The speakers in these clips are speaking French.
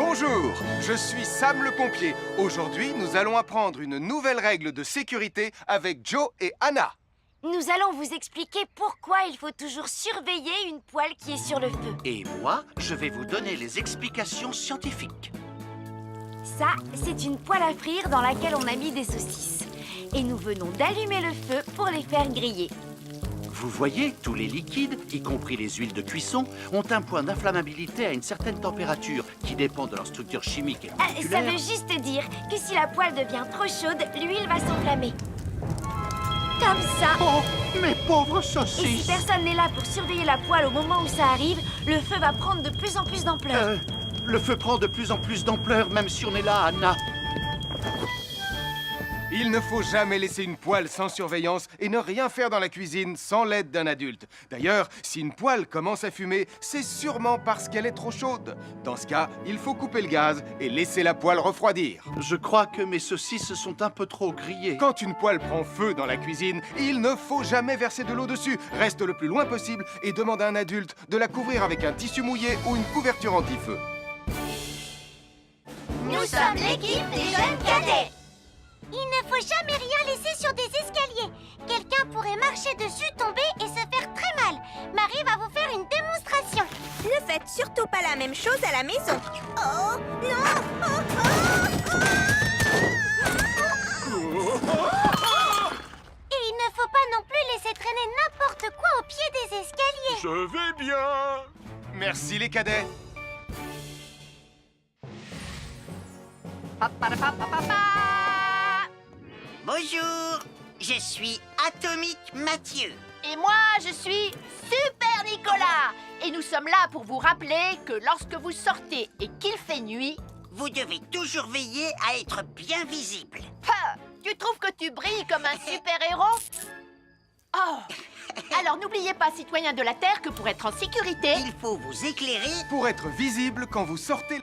Bonjour, je suis Sam le pompier. Aujourd'hui, nous allons apprendre une nouvelle règle de sécurité avec Joe et Anna. Nous allons vous expliquer pourquoi il faut toujours surveiller une poêle qui est sur le feu. Et moi, je vais vous donner les explications scientifiques. Ça, c'est une poêle à frire dans laquelle on a mis des saucisses. Et nous venons d'allumer le feu pour les faire griller. Vous voyez, tous les liquides, y compris les huiles de cuisson, ont un point d'inflammabilité à une certaine température qui dépend de leur structure chimique et Ça moléculaire. veut juste dire que si la poêle devient trop chaude, l'huile va s'enflammer. Comme ça. Oh, mes pauvres Et si saucisses! personne n'est là pour surveiller la poêle au moment où ça arrive, le feu va prendre de plus en plus d'ampleur. Le feu prend de plus en plus d'ampleur, même si on est là, Anna. Il ne faut jamais laisser une poêle sans surveillance et ne rien faire dans la cuisine sans l'aide d'un adulte. D'ailleurs, si une poêle commence à fumer, c'est sûrement parce qu'elle est trop chaude. Dans ce cas, il faut couper le gaz et laisser la poêle refroidir. Je crois que mes saucisses sont un peu trop grillées. Quand une poêle prend feu dans la cuisine, il ne faut jamais verser de l'eau dessus. Reste le plus loin possible et demande à un adulte de la couvrir avec un tissu mouillé ou une couverture anti-feu. Nous sommes l'équipe des jeunes cadets. Il ne faut jamais rien laisser sur des escaliers. Quelqu'un pourrait marcher dessus, tomber et se faire très mal. Marie va vous faire une démonstration. Ne faites surtout pas la même chose à la maison. Oh, non! Et il ne faut pas non plus laisser traîner n'importe quoi au pied des escaliers. Je vais bien. Merci les cadets. Bonjour, je suis Atomique Mathieu. Et moi, je suis Super Nicolas. Et nous sommes là pour vous rappeler que lorsque vous sortez et qu'il fait nuit... Vous devez toujours veiller à être bien visible. Tu trouves que tu brilles comme un super-héros? Oh. Alors n'oubliez pas, citoyens de la Terre, que pour être en sécurité... Il faut vous éclairer. Pour être visible quand vous sortez...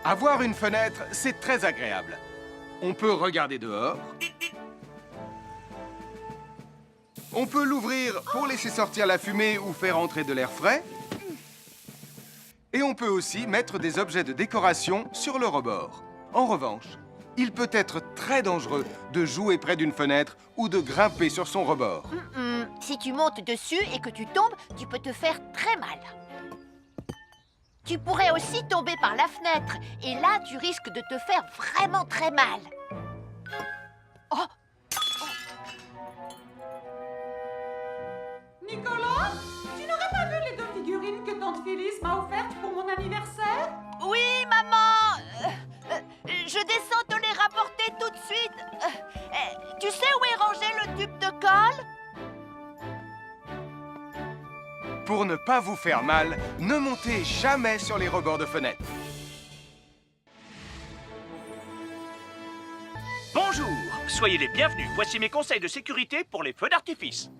Avoir une fenêtre, c'est très agréable. On peut regarder dehors. On peut l'ouvrir pour laisser sortir la fumée ou faire entrer de l'air frais. Et on peut aussi mettre des objets de décoration sur le rebord. En revanche, il peut être très dangereux de jouer près d'une fenêtre ou de grimper sur son rebord. Si tu montes dessus et que tu tombes, tu peux te faire très mal. Tu pourrais aussi tomber par la fenêtre. Et là, tu risques de te faire vraiment très mal. Oh! Nicolas, tu n'aurais pas vu les 2 figurines que tante Phyllis m'a offertes pour mon anniversaire? Oui, maman! Je descends te les rapporter tout de suite. Tu sais où est rangé le tube de colle? Pour ne pas vous faire mal, ne montez jamais sur les rebords de fenêtres. Bonjour, soyez les bienvenus. Voici mes conseils de sécurité pour les feux d'artifice.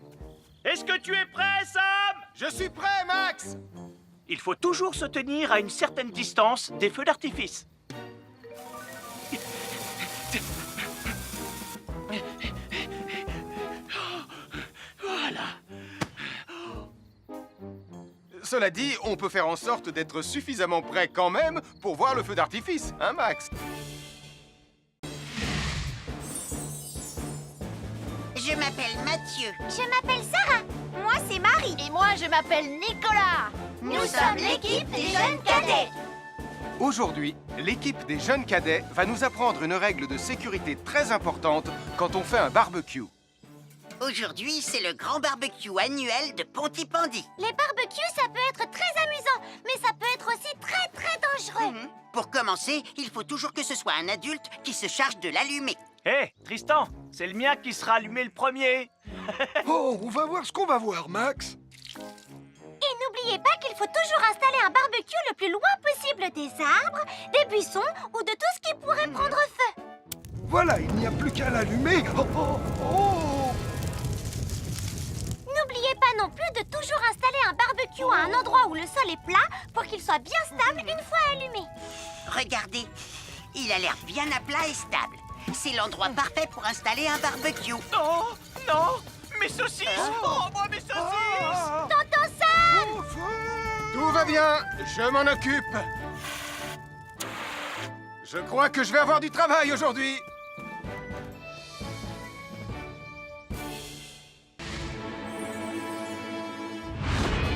Est-ce que tu es prêt, Sam? Je suis prêt, Max! Il faut toujours se tenir à une certaine distance des feux d'artifice. Voilà. Cela dit, on peut faire en sorte d'être suffisamment prêt quand même pour voir le feu d'artifice, hein, Max? Je m'appelle Mathieu. Je m'appelle Sarah. Moi, c'est Marie. Et moi, je m'appelle Nicolas. Nous sommes l'équipe des jeunes cadets. Aujourd'hui, l'équipe des jeunes cadets va nous apprendre une règle de sécurité très importante quand on fait un barbecue. Aujourd'hui, c'est le grand barbecue annuel de Pontypandy. Les barbecues, ça peut être très amusant, mais ça peut être aussi très dangereux. Pour commencer, il faut toujours que ce soit un adulte qui se charge de l'allumer. Hé, Tristan, c'est le mien qui sera allumé le premier. Oh, on va voir ce qu'on va voir, Max. Et n'oubliez pas qu'il faut toujours installer un barbecue le plus loin possible des arbres, des buissons ou de tout ce qui pourrait prendre feu. Voilà, il n'y a plus qu'à l'allumer. Oh, oh, oh. N'oubliez pas non plus de toujours installer un barbecue à un endroit où le sol est plat pour qu'il soit bien stable une fois allumé. Regardez, il a l'air bien à plat et stable. C'est l'endroit parfait pour installer un barbecue. Non, non, mes saucisses. Oh, moi, mes saucisses. Tonton Sam! Au feu! bien, je m'en occupe. Je crois que je vais avoir du travail aujourd'hui.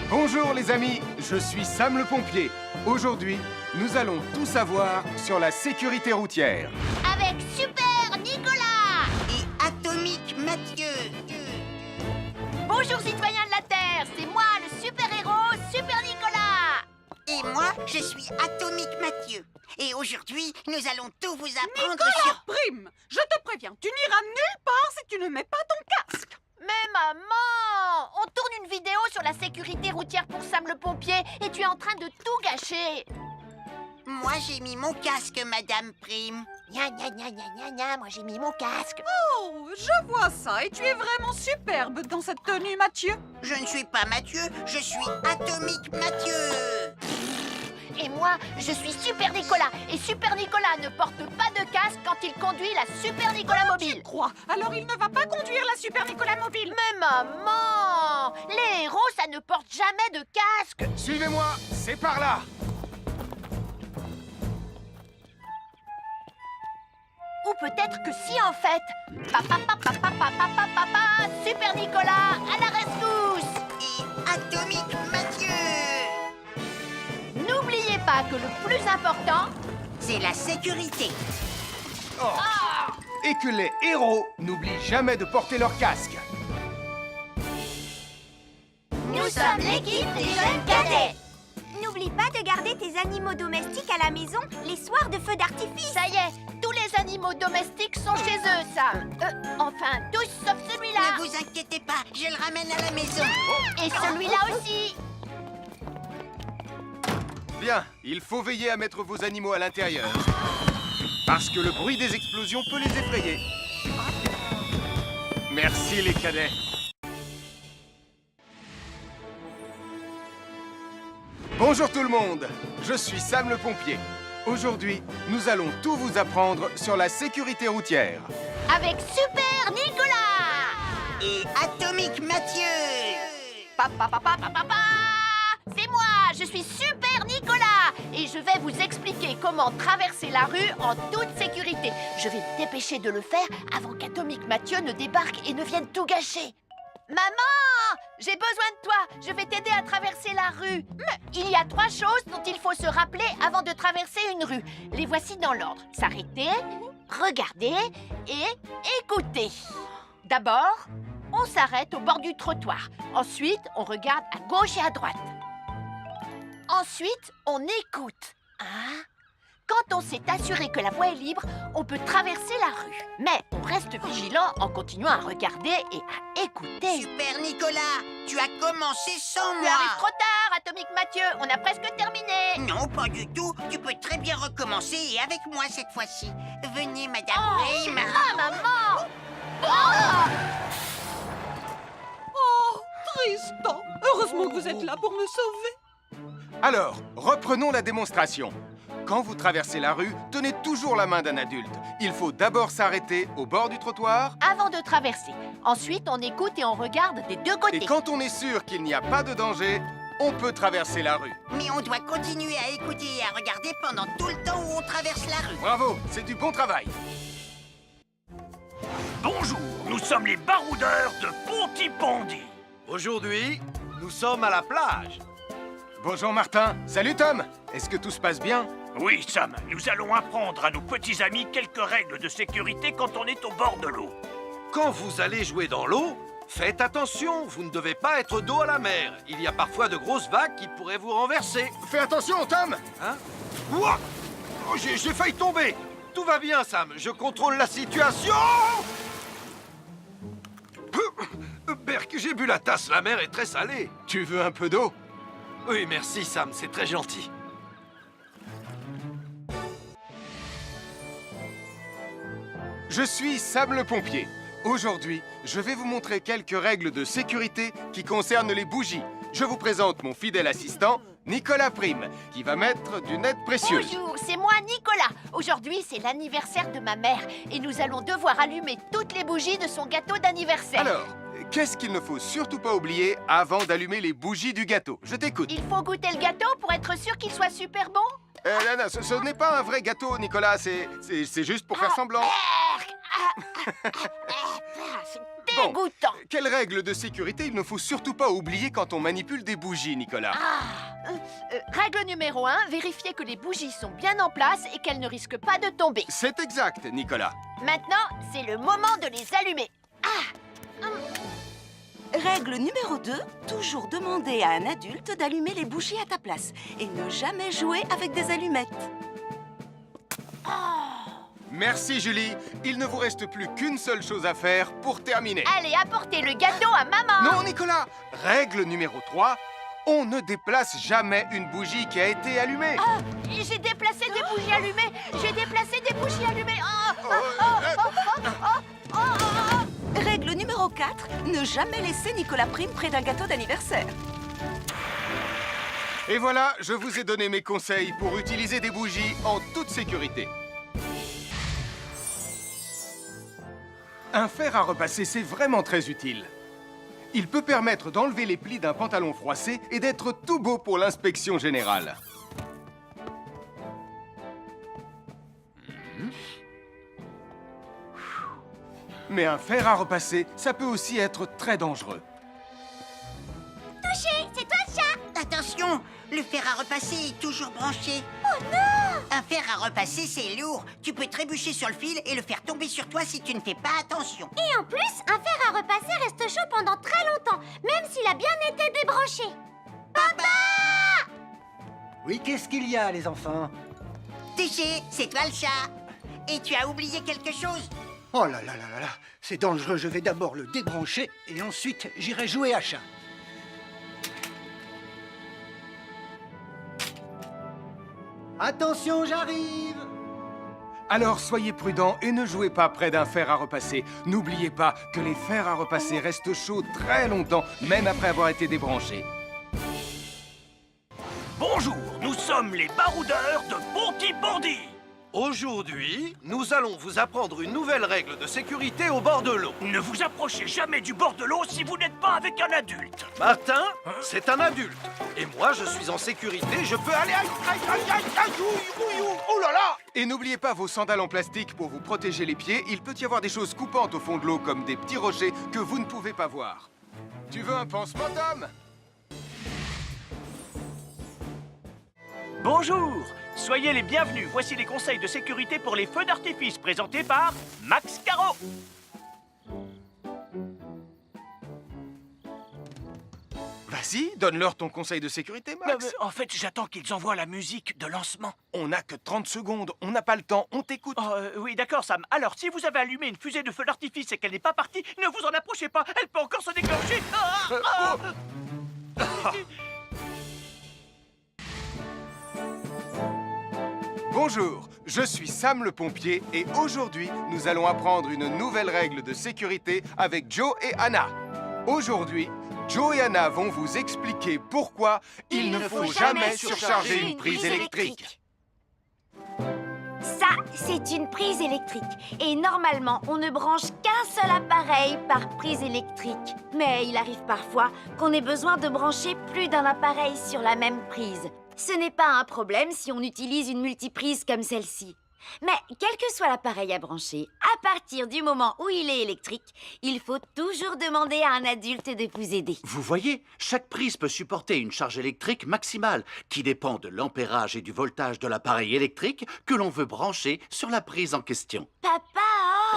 Bonjour les amis, je suis Sam le pompier. Aujourd'hui, nous allons tout savoir sur la sécurité routière. Avec Super Nicolas! Et Atomique Mathieu. Bonjour citoyens de la Terre, c'est moi le super-héros Super Nicolas! Et moi, je suis Atomique Mathieu. Et aujourd'hui, nous allons tout vous apprendre Nicolas sur... Prime, je te préviens, tu n'iras nulle part si tu ne mets pas ton casque. Mais maman! On tourne une vidéo sur la sécurité routière pour Sam le pompier et tu es en train de tout gâcher! Moi, j'ai mis mon casque, Madame Prime. Gna gna gna gna gna gna, moi j'ai mis mon casque. Oh, je vois ça et tu es vraiment superbe dans cette tenue, Mathieu. Je ne suis pas Mathieu, je suis Atomique Mathieu. Et moi, je suis Super Nicolas. Et Super Nicolas ne porte pas de casque quand il conduit la Super Nicolas Mobile. Crois, alors il ne va pas conduire la Super Nicolas Mobile. Mais maman! Les héros, ça ne porte jamais de casque. Suivez-moi, c'est par là. Ou peut-être que si en fait. Papa, papa, papa, papa, papa, Super Nicolas, à la rescousse! Et Atomique Mathieu. N'oubliez pas que le plus important, C'est la sécurité. Et que les héros n'oublient jamais de porter leur casque. nous sommes l'équipe des jeunes cadets. N'oublie pas de garder tes animaux domestiques à la maison les soirs de feux d'artifice. Ça y est, tous les animaux domestiques sont chez eux, Sam. Enfin, tous sauf celui-là. Ne vous inquiétez pas, je le ramène à la maison. Et celui-là aussi. Bien, il faut veiller à mettre vos animaux à l'intérieur. Parce que le bruit des explosions peut les effrayer. Merci les cadets. Bonjour tout le monde, je suis Sam le pompier. Aujourd'hui, nous allons tout vous apprendre sur la sécurité routière. Avec Super Nicolas. Et Atomique Mathieu. Papa, papa, papa, papa. C'est moi, je suis Super Nicolas. Et je vais vous expliquer comment traverser la rue en toute sécurité. Je vais me dépêcher de le faire avant qu'Atomique Mathieu ne débarque et ne vienne tout gâcher. Maman, j'ai besoin de toi. Je vais t'aider à traverser la rue. Mais il y a 3 choses dont il faut se rappeler avant de traverser une rue. Les voici dans l'ordre. S'arrêter, regarder et écouter. D'abord, on s'arrête au bord du trottoir. Ensuite, on regarde à gauche et à droite. Ensuite, on écoute. Quand on s'est assuré que la voie est libre, on peut traverser la rue. Mais on reste vigilant en continuant à regarder et à écouter. Super Nicolas, tu as commencé sans Tu moi. arrives trop tard, Atomique Mathieu. On a presque terminé. Non, pas du tout. Tu peux très bien recommencer et avec moi cette fois-ci. Venez, Madame Prime. Maman. Oh Oh, Tristan, heureusement que vous êtes là pour me sauver. Alors, reprenons la démonstration. Quand vous traversez la rue, tenez toujours la main d'un adulte. Il faut d'abord s'arrêter au bord du trottoir. Avant de traverser. Ensuite, on écoute et on regarde des deux côtés. Et quand on est sûr qu'il n'y a pas de danger, on peut traverser la rue. Mais on doit continuer à écouter et à regarder pendant tout le temps où on traverse la rue. Bravo, c'est du bon travail. Bonjour, nous sommes les baroudeurs de Pontypandy. Aujourd'hui, nous sommes à la plage. Bonjour Martin. Salut Tom. Est-ce que tout se passe bien? Oui, Sam, nous allons apprendre à nos petits amis quelques règles de sécurité quand on est au bord de l'eau. Quand vous allez jouer dans l'eau, faites attention, vous ne devez pas être dos à la mer. Il y a parfois de grosses vagues qui pourraient vous renverser. Fais attention, Tom. Hein? Ouah! Oh, j'ai failli tomber. Tout va bien, Sam, je contrôle la situation. Berk, j'ai bu la tasse, la mer est très salée. Tu veux un peu d'eau? Oui, merci, Sam, c'est très gentil. Je suis Sam le pompier. Aujourd'hui, je vais vous montrer quelques règles de sécurité qui concernent les bougies. Je vous présente mon fidèle assistant, Nicolas Prime, qui va mettre d'une aide précieuse. Bonjour, c'est moi Nicolas. Aujourd'hui, c'est l'anniversaire de ma mère et nous allons devoir allumer toutes les bougies de son gâteau d'anniversaire. Alors, qu'est-ce qu'il ne faut surtout pas oublier avant d'allumer les bougies du gâteau? Je t'écoute. Il faut goûter le gâteau pour être sûr qu'il soit super bon. Non, ce n'est pas un vrai gâteau, Nicolas. C'est juste pour faire semblant. C'est dégoûtant. Quelle règle de sécurité il ne faut surtout pas oublier quand on manipule des bougies, Nicolas? Règle numéro 1, vérifier que les bougies sont bien en place et qu'elles ne risquent pas de tomber. C'est exact, Nicolas. Maintenant, c'est le moment de les allumer. Règle numéro 2, toujours demander à un adulte d'allumer les bougies à ta place et ne jamais jouer avec des allumettes. Merci, Julie. Il ne vous reste plus qu'une seule chose à faire pour terminer. Allez, apportez le gâteau à maman. Non, Nicolas. Règle numéro 3, on ne déplace jamais une bougie qui a été allumée. J'ai déplacé des bougies allumées. J'ai déplacé des bougies allumées. Règle numéro 4, ne jamais laisser Nicolas Prime près d'un gâteau d'anniversaire. Et voilà, je vous ai donné mes conseils pour utiliser des bougies en toute sécurité. Un fer à repasser, c'est vraiment très utile. Il peut permettre d'enlever les plis d'un pantalon froissé et d'être tout beau pour l'inspection générale. Mais un fer à repasser, ça peut aussi être très dangereux. Touché, c'est toi le chat. Attention, le fer à repasser est toujours branché. Oh non! Un fer à repasser, c'est lourd. Tu peux trébucher sur le fil et le faire tomber sur toi si tu ne fais pas attention. Et en plus, un fer à repasser reste chaud pendant très longtemps, même s'il a bien été débranché. Papa! Oui, qu'est-ce qu'il y a, les enfants? Touché, c'est toi le chat. Et tu as oublié quelque chose? Oh là là là là là, c'est dangereux, je vais d'abord le débrancher et ensuite j'irai jouer à chat. Attention, j'arrive! Alors soyez prudents et ne jouez pas près d'un fer à repasser. N'oubliez pas que les fers à repasser restent chauds très longtemps, même après avoir été débranchés. Bonjour, nous sommes les baroudeurs de Bonty-Bondy. Aujourd'hui, nous allons vous apprendre une nouvelle règle de sécurité au bord de l'eau. Ne vous approchez jamais du bord de l'eau si vous n'êtes pas avec un adulte. Martin, c'est un adulte. Et moi, je suis en sécurité, je peux aller... Oh là là! Et n'oubliez pas vos sandales en plastique pour vous protéger les pieds. Il peut y avoir des choses coupantes au fond de l'eau, comme des petits rochers que vous ne pouvez pas voir. Tu veux un pansement, Tom? Bonjour, soyez les bienvenus. Voici les conseils de sécurité pour les feux d'artifice présentés par Max Caro. Vas-y, donne-leur ton conseil de sécurité, Max. En fait, j'attends qu'ils envoient la musique de lancement. On n'a que 30 secondes, on n'a pas le temps, on t'écoute. Oui, d'accord, Sam. Alors, si vous avez allumé une fusée de feu d'artifice et qu'elle n'est pas partie, ne vous en approchez pas. Elle peut encore se déclencher. Bonjour, je suis Sam le pompier et aujourd'hui, nous allons apprendre une nouvelle règle de sécurité avec Joe et Anna. Aujourd'hui, Joe et Anna vont vous expliquer pourquoi il ne faut jamais surcharger une prise électrique. Ça, c'est une prise électrique. Et normalement, on ne branche qu'un seul appareil par prise électrique. Mais il arrive parfois qu'on ait besoin de brancher plus d'un appareil sur la même prise. Ce n'est pas un problème si on utilise une multiprise comme celle-ci. Mais quel que soit l'appareil à brancher, à partir du moment où il est électrique, il faut toujours demander à un adulte de vous aider. Vous voyez, chaque prise peut supporter une charge électrique maximale qui dépend de l'ampérage et du voltage de l'appareil électrique que l'on veut brancher sur la prise en question. Papa!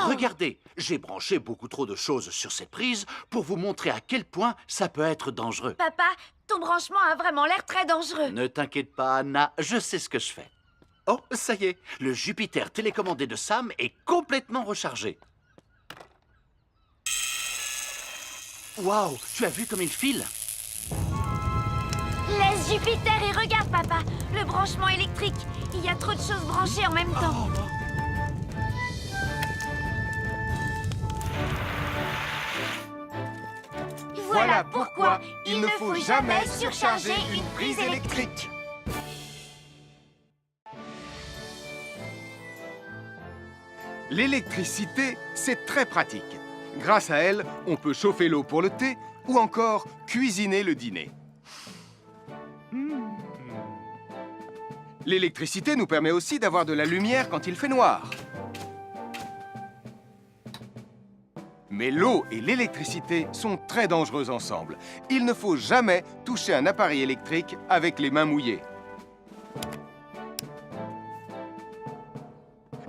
Regardez, j'ai branché beaucoup trop de choses sur cette prise pour vous montrer à quel point ça peut être dangereux. Papa, ton branchement a vraiment l'air très dangereux. Ne t'inquiète pas, Anna, je sais ce que je fais. Oh, ça y est, le Jupiter télécommandé de Sam est complètement rechargé. Waouh, tu as vu comme il file? Laisse Jupiter et regarde, papa. Le branchement électrique. Il y a trop de choses branchées en même temps. Voilà pourquoi il ne faut jamais surcharger une prise électrique. L'électricité, c'est très pratique. Grâce à elle, on peut chauffer l'eau pour le thé ou encore cuisiner le dîner. L'électricité nous permet aussi d'avoir de la lumière quand il fait noir. Mais l'eau et l'électricité sont très dangereuses ensemble. Il ne faut jamais toucher un appareil électrique avec les mains mouillées.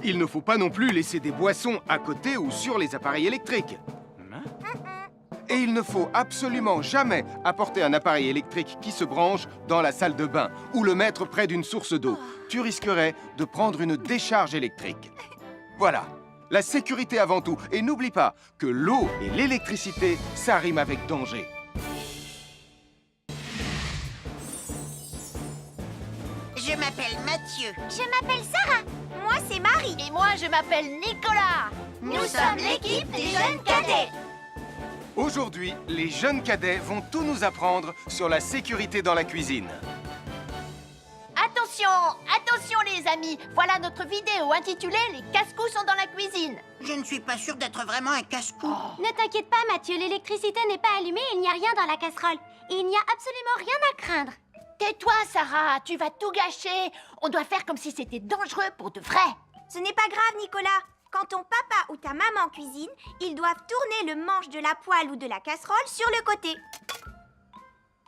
Il ne faut pas non plus laisser des boissons à côté ou sur les appareils électriques. Et il ne faut absolument jamais apporter un appareil électrique qui se branche dans la salle de bain ou le mettre près d'une source d'eau. Tu risquerais de prendre une décharge électrique. Voilà, la sécurité avant tout. Et n'oublie pas que l'eau et l'électricité, ça rime avec danger. Je m'appelle Mathieu. Je m'appelle Sarah. Moi, c'est Marie. Et moi, je m'appelle Nicolas. Nous sommes l'équipe des jeunes cadets. Aujourd'hui, les jeunes cadets vont tout nous apprendre sur la sécurité dans la cuisine. Attention, attention les amis. Voilà notre vidéo intitulée « Les casse-cous sont dans la cuisine ». Je ne suis pas sûre d'être vraiment un casse-cou. Ne t'inquiète pas, Mathieu, l'électricité n'est pas allumée et il n'y a rien dans la casserole. Il n'y a absolument rien à craindre. Tais-toi, Sarah, tu vas tout gâcher. On doit faire comme si c'était dangereux pour de vrai. Ce n'est pas grave, Nicolas. Quand ton papa ou ta maman cuisine, ils doivent tourner le manche de la poêle ou de la casserole sur le côté.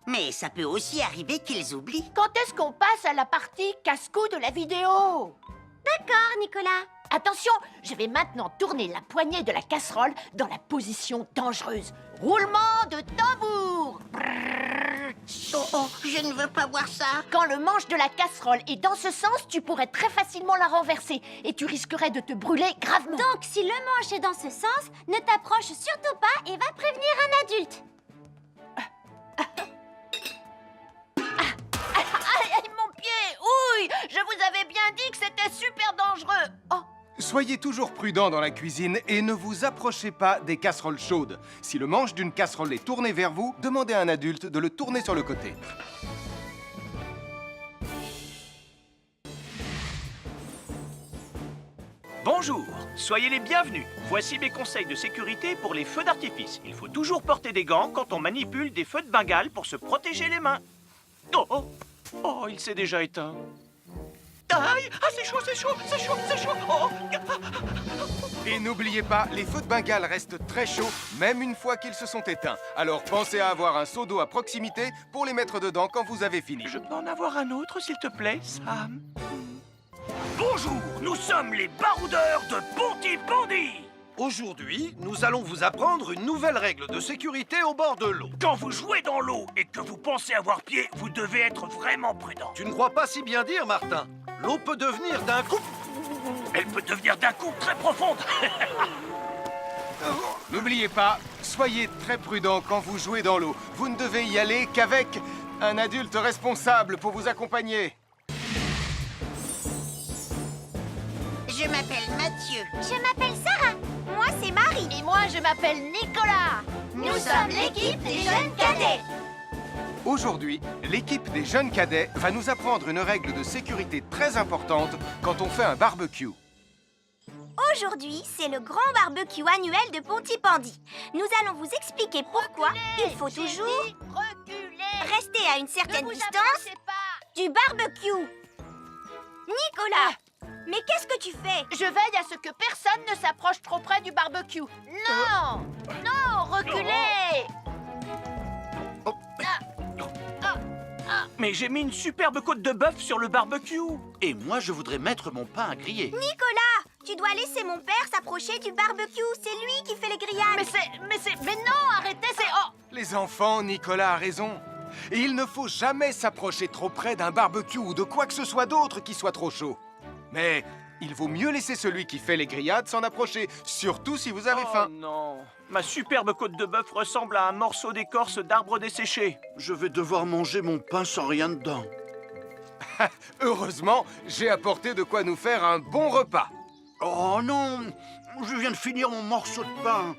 Mais ça peut aussi arriver qu'ils oublient. Quand est-ce qu'on passe à la partie casse-cou de la vidéo? D'accord, Nicolas. Attention, je vais maintenant tourner la poignée de la casserole dans la position dangereuse. Roulement de tambour. Oh, je ne veux pas voir ça. Quand le manche de la casserole est dans ce sens, tu pourrais très facilement la renverser et tu risquerais de te brûler gravement. Donc, si le manche est dans ce sens, ne t'approche surtout pas et va prévenir un adulte. Aïe, mon pied! Ouille! Je vous avais bien dit que c'était super dangereux! Oh! Soyez toujours prudents dans la cuisine et ne vous approchez pas des casseroles chaudes. Si le manche d'une casserole est tourné vers vous, demandez à un adulte de le tourner sur le côté. Bonjour, soyez les bienvenus. Voici mes conseils de sécurité pour les feux d'artifice. Il faut toujours porter des gants quand on manipule des feux de Bengale pour se protéger les mains. Oh, oh, oh, il s'est déjà éteint. Aïe! Ah, c'est chaud, c'est chaud, c'est chaud, c'est chaud! Oh. Et n'oubliez pas, les feux de Bengale restent très chauds, même une fois qu'ils se sont éteints. Alors pensez à avoir un seau d'eau à proximité pour les mettre dedans quand vous avez fini. Je peux en avoir un autre, s'il te plaît, Sam? Bonjour, nous sommes les baroudeurs de Pontypandy. Aujourd'hui, nous allons vous apprendre une nouvelle règle de sécurité au bord de l'eau. Quand vous jouez dans l'eau et que vous pensez avoir pied, vous devez être vraiment prudent. Tu ne crois pas si bien dire, Martin? L'eau peut devenir d'un coup... Elle peut devenir d'un coup très profonde. N'oubliez pas, soyez très prudents quand vous jouez dans l'eau. Vous ne devez y aller qu'avec un adulte responsable pour vous accompagner. Je m'appelle Mathieu. Je m'appelle Sarah. Moi, c'est Marie. Et moi, je m'appelle Nicolas. Nous sommes l'équipe des jeunes cadets. Aujourd'hui, l'équipe des jeunes cadets va nous apprendre une règle de sécurité très importante quand on fait un barbecue. Aujourd'hui, c'est le grand barbecue annuel de Pontypandy. Nous allons vous expliquer pourquoi il faut toujours rester à une certaine distance du barbecue. Nicolas, mais qu'est-ce que tu fais? Je veille à ce que personne ne s'approche trop près du barbecue. Non! Non, reculez! Mais j'ai mis une superbe côte de bœuf sur le barbecue. Et moi, je voudrais mettre mon pain à griller. Nicolas, tu dois laisser mon père s'approcher du barbecue. C'est lui qui fait les grillades. Mais non, arrêtez, c'est... Oh! Les enfants, Nicolas a raison. Et il ne faut jamais s'approcher trop près d'un barbecue ou de quoi que ce soit d'autre qui soit trop chaud. Mais il vaut mieux laisser celui qui fait les grillades s'en approcher, surtout si vous avez faim. Non, ma superbe côte de bœuf ressemble à un morceau d'écorce d'arbre desséché. Je vais devoir manger mon pain sans rien dedans. Heureusement, j'ai apporté de quoi nous faire un bon repas. Oh non, je viens de finir mon morceau de pain.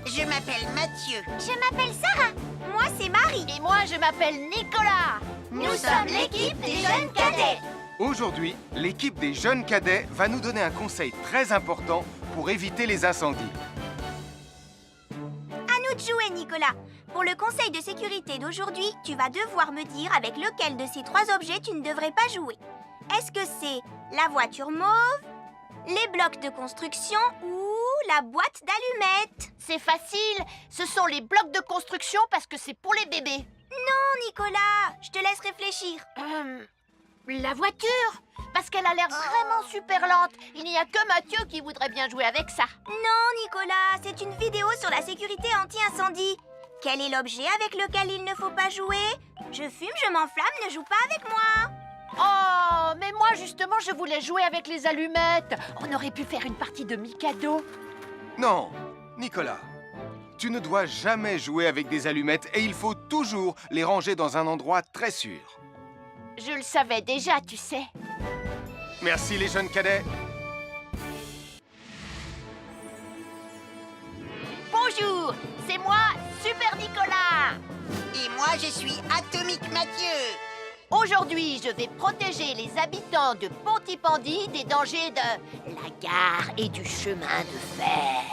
Je m'appelle Mathieu. Je m'appelle Sarah. Moi, c'est Marie. Et moi, je m'appelle Nicolas. Nous sommes l'équipe des jeunes cadets. Aujourd'hui, l'équipe des jeunes cadets va nous donner un conseil très important pour éviter les incendies. À nous de jouer, Nicolas. Pour le conseil de sécurité d'aujourd'hui, tu vas devoir me dire avec lequel de ces 3 objets tu ne devrais pas jouer. Est-ce que c'est la voiture mauve, les blocs de construction ou la boîte d'allumettes? C'est facile, ce sont les blocs de construction parce que c'est pour les bébés. Non, Nicolas, je te laisse réfléchir. La voiture, parce qu'elle a l'air vraiment super lente. Il n'y a que Mathieu qui voudrait bien jouer avec ça. Non, Nicolas, c'est une vidéo sur la sécurité anti-incendie. Quel est l'objet avec lequel il ne faut pas jouer? Je fume, je m'enflamme, ne joue pas avec moi. Oh, mais moi justement, je voulais jouer avec les allumettes. On aurait pu faire une partie de Mikado. Non, Nicolas, tu ne dois jamais jouer avec des allumettes et il faut toujours les ranger dans un endroit très sûr. Je le savais déjà, tu sais. Merci les jeunes cadets. Bonjour, c'est moi, Super Nicolas. Et moi, je suis Atomique Mathieu. Aujourd'hui, je vais protéger les habitants de Pontypandy des dangers de la gare et du chemin de fer.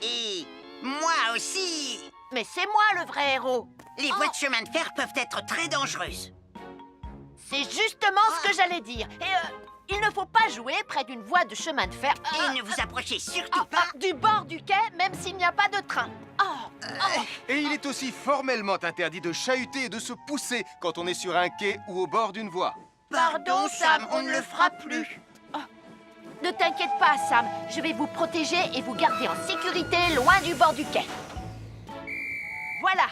Et moi aussi. Mais c'est moi le vrai héros. Les voies de chemin de fer peuvent être très dangereuses. C'est justement ce que j'allais dire. Et il ne faut pas jouer près d'une voie de chemin de fer. Et ne vous approchez surtout pas du bord du quai, même s'il n'y a pas de train. Et il est aussi formellement interdit de chahuter et de se pousser quand on est sur un quai ou au bord d'une voie. Pardon, Sam, on ne le fera plus. Ne t'inquiète pas, Sam. Je vais vous protéger et vous garder en sécurité loin du bord du quai. Voilà.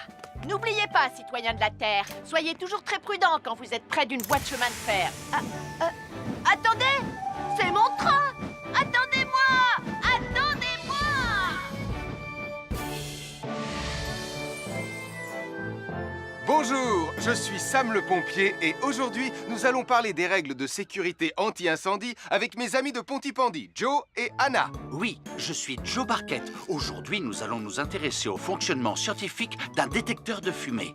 N'oubliez pas, citoyens de la Terre, soyez toujours très prudents quand vous êtes près d'une voie de chemin de fer. Attendez, c'est mon train. Attendez-moi. Attendez-moi. Bonjour, je suis Sam le pompier et aujourd'hui, nous allons parler des règles de sécurité anti-incendie avec mes amis de Pontypandy, Joe et Anna. Oui, je suis Joe Barquette. Aujourd'hui, nous allons nous intéresser au fonctionnement scientifique d'un détecteur de fumée.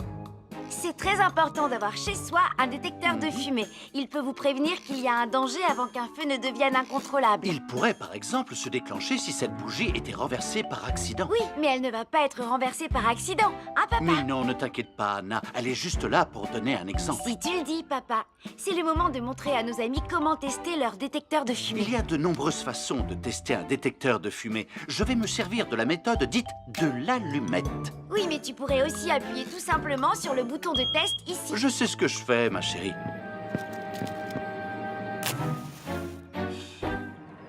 C'est très important d'avoir chez soi un détecteur de fumée. Il peut vous prévenir qu'il y a un danger avant qu'un feu ne devienne incontrôlable. Il pourrait, par exemple, se déclencher si cette bougie était renversée par accident. Oui, mais elle ne va pas être renversée par accident, hein, papa? Mais non, ne t'inquiète pas, Anna. Elle est juste là pour donner un exemple. Si tu le dis, papa. C'est le moment de montrer à nos amis comment tester leur détecteur de fumée. Il y a de nombreuses façons de tester un détecteur de fumée. Je vais me servir de la méthode dite de l'allumette. Oui, mais tu pourrais aussi appuyer tout simplement sur le bouton de test ici. Je sais ce que je fais, ma chérie.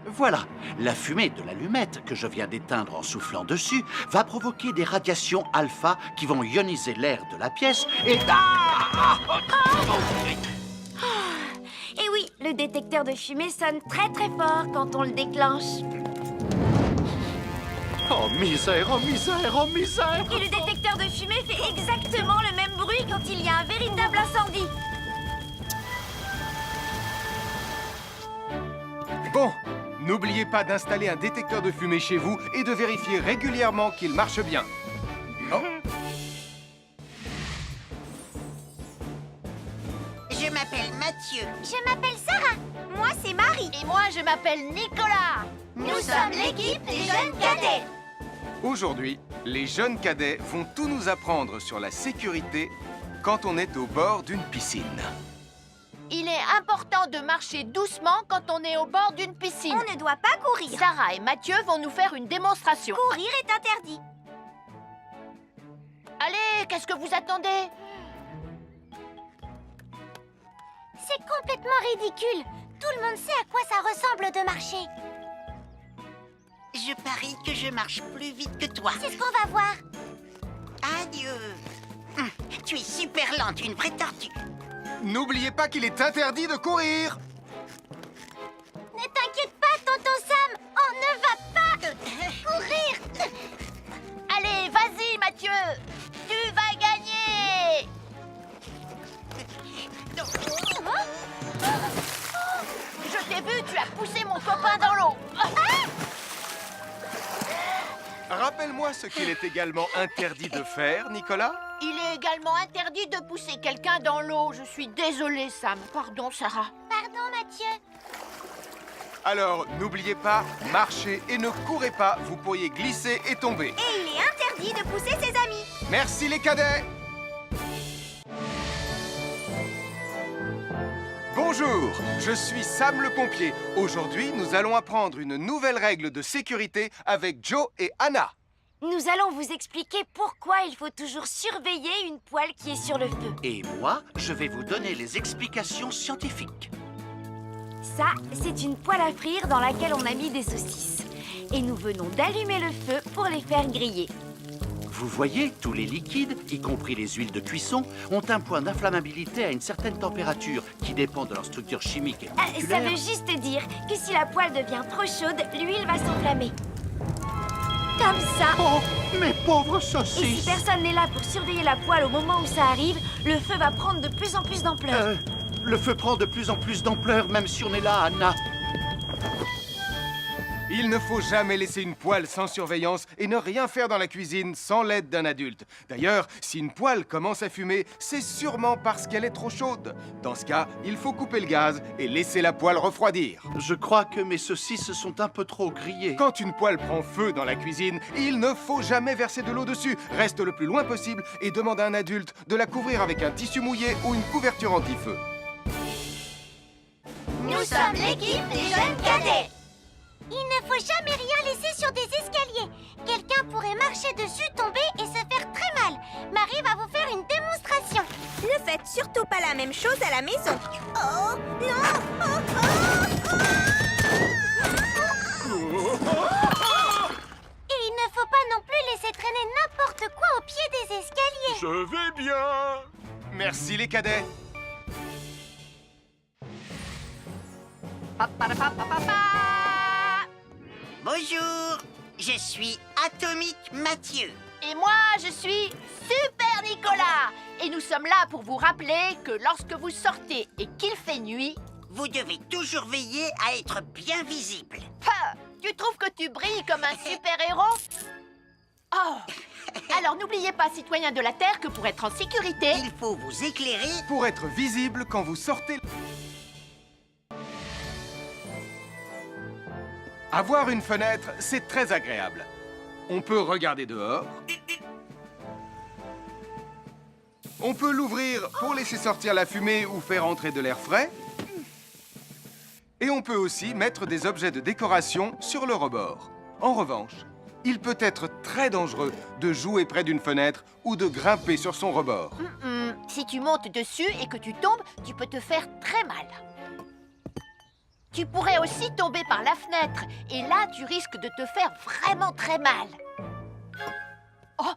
Voilà, la fumée de l'allumette que je viens d'éteindre en soufflant dessus va provoquer des radiations alpha qui vont ioniser l'air de la pièce et... Et oui, le détecteur de fumée sonne très très fort quand on le déclenche. Oh misère, oh misère, oh misère! Et le détecteur de fumée fait exactement le même bruit quand il y a un véritable incendie. Bon, n'oubliez pas d'installer un détecteur de fumée chez vous et de vérifier régulièrement qu'il marche bien. Oh. Je m'appelle Mathieu. Je m'appelle Sarah. Moi, c'est Marie. Et moi, je m'appelle Nicolas. Nous sommes l'équipe des jeunes cadets. Aujourd'hui, les jeunes cadets vont tout nous apprendre sur la sécurité quand on est au bord d'une piscine. Il est important de marcher doucement quand on est au bord d'une piscine. On ne doit pas courir. Sarah et Mathieu vont nous faire une démonstration. Courir est interdit. Allez, qu'est-ce que vous attendez? C'est complètement ridicule. Tout le monde sait à quoi ça ressemble de marcher. Je parie que je marche plus vite que toi. C'est ce qu'on va voir. Adieu. Tu es super lente, une vraie tortue. N'oubliez pas qu'il est interdit de courir. Ne t'inquiète pas, tonton Sam. On ne va pas courir. Allez, vas-y, Mathieu. Tu vas gagner. Je t'ai vu, tu as poussé mon copain dans l'eau. Rappelle-moi ce qu'il est également interdit de faire, Nicolas. Il est également interdit de pousser quelqu'un dans l'eau. Je suis désolée, Sam. Pardon, Sarah. Pardon, Mathieu. Alors, n'oubliez pas, marchez et ne courez pas, vous pourriez glisser et tomber. Et il est interdit de pousser ses amis. Merci les cadets! Bonjour, je suis Sam le pompier. Aujourd'hui, nous allons apprendre une nouvelle règle de sécurité avec Joe et Anna. Nous allons vous expliquer pourquoi il faut toujours surveiller une poêle qui est sur le feu. Et moi, je vais vous donner les explications scientifiques. Ça, c'est une poêle à frire dans laquelle on a mis des saucisses. Et nous venons d'allumer le feu pour les faire griller. Vous voyez, tous les liquides, y compris les huiles de cuisson, ont un point d'inflammabilité à une certaine température qui dépend de leur structure chimique et Ça moléculaire. veut juste dire que si la poêle devient trop chaude, l'huile va s'enflammer. Comme ça. Oh, mes pauvres Et si saucisses! personne n'est là pour surveiller la poêle au moment où ça arrive, le feu va prendre de plus en plus d'ampleur. Le feu prend de plus en plus d'ampleur, même si on est là, Anna. Il ne faut jamais laisser une poêle sans surveillance et ne rien faire dans la cuisine sans l'aide d'un adulte. D'ailleurs, si une poêle commence à fumer, c'est sûrement parce qu'elle est trop chaude. Dans ce cas, il faut couper le gaz et laisser la poêle refroidir. Je crois que mes saucisses sont un peu trop grillées. Quand une poêle prend feu dans la cuisine, il ne faut jamais verser de l'eau dessus. Reste le plus loin possible et demande à un adulte de la couvrir avec un tissu mouillé ou une couverture anti-feu. Nous sommes l'équipe des jeunes cadets. Il ne faut jamais rien laisser sur des escaliers. Quelqu'un pourrait marcher dessus, tomber et se faire très mal. Marie va vous faire une démonstration. Ne faites surtout pas la même chose à la maison. Oh, non! Et il ne faut pas non plus laisser traîner n'importe quoi au pied des escaliers. Je vais bien. Merci les cadets. Bonjour, je suis Atomique Mathieu. Et moi, je suis Super Nicolas. Et nous sommes là pour vous rappeler que lorsque vous sortez et qu'il fait nuit... Vous devez toujours veiller à être bien visible. Ha! Tu trouves que tu brilles comme un super-héros? Oh! Alors n'oubliez pas, citoyens de la Terre, que pour être en sécurité... Il faut vous éclairer. Pour être visible quand vous sortez... Avoir une fenêtre, c'est très agréable. On peut regarder dehors. On peut l'ouvrir pour laisser sortir la fumée ou faire entrer de l'air frais. Et on peut aussi mettre des objets de décoration sur le rebord. En revanche, il peut être très dangereux de jouer près d'une fenêtre ou de grimper sur son rebord. Si tu montes dessus et que tu tombes, tu peux te faire très mal. Tu pourrais aussi tomber par la fenêtre. Et là, tu risques de te faire vraiment très mal. Oh!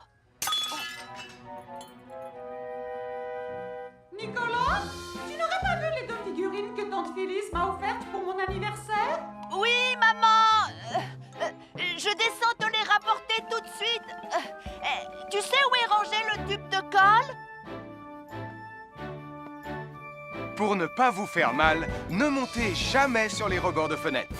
Nicolas, tu n'aurais pas vu les 2 figurines que tante Phyllis m'a offertes pour mon anniversaire? Oui, maman! Je descends te les rapporter tout de suite. Tu sais où est rangé le tube de colle? Pour ne pas vous faire mal, ne montez jamais sur les rebords de fenêtres.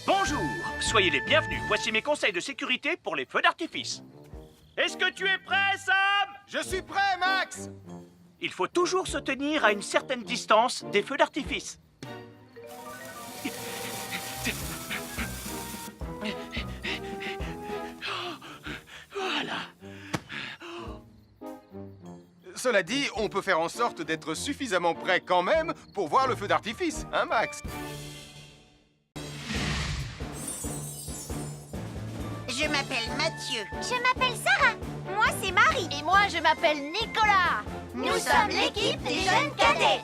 Bonjour, soyez les bienvenus. Voici mes conseils de sécurité pour les feux d'artifice. Est-ce que tu es prêt, Sam? Je suis prêt, Max! Il faut toujours se tenir à une certaine distance des feux d'artifice. Voilà. Cela dit, on peut faire en sorte d'être suffisamment prêt quand même pour voir le feu d'artifice, hein, Max? Je m'appelle Mathieu. Je m'appelle Sarah. Moi, c'est Marie. Et moi, je m'appelle Nicolas. Nous sommes l'équipe des jeunes cadets.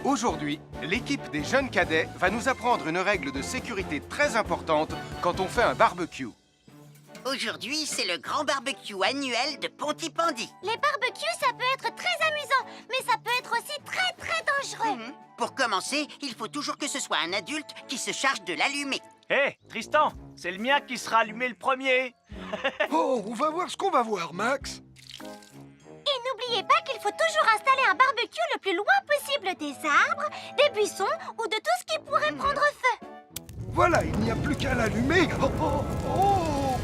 Aujourd'hui, l'équipe des jeunes cadets va nous apprendre une règle de sécurité très importante quand on fait un barbecue. Aujourd'hui, c'est le grand barbecue annuel de Pontypandy. Les barbecues, ça peut être très amusant, mais ça peut être aussi très dangereux. Pour commencer, il faut toujours que ce soit un adulte qui se charge de l'allumer. Hé, Tristan, c'est le mien qui sera allumé le premier. Oh, on va voir ce qu'on va voir, Max. Et n'oubliez pas qu'il faut toujours installer un barbecue le plus loin possible des arbres, des buissons ou de tout ce qui pourrait prendre feu. Voilà, il n'y a plus qu'à l'allumer. Oh, oh, oh.